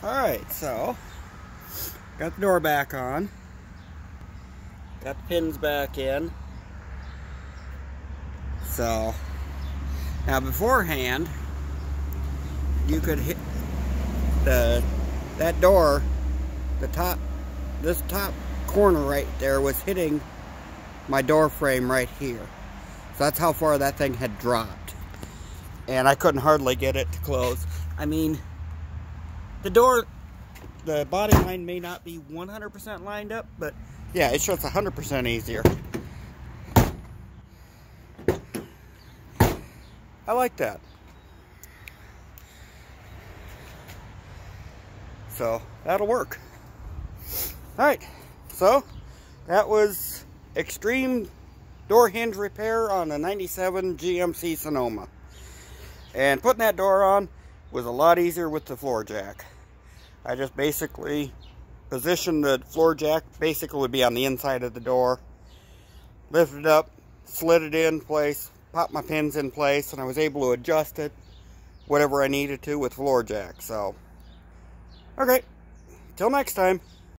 Alright, so got the door back on. Got the pins back in. So now beforehand you could hit that door, this top corner right there was hitting my door frame right here. So that's how far that thing had dropped. And I couldn't hardly get it to close. I mean, the body line may not be 100% lined up, but yeah, it's just 100% easier. I like that. So that'll work. Alright, so that was extreme door hinge repair on a 97 GMC Sonoma. And putting that door on was a lot easier with the floor jack. I just basically positioned the floor jack, basically would be on the inside of the door, lifted it up, slid it in place, popped my pins in place, and I was able to adjust it whatever I needed to with floor jack. So, okay, till next time.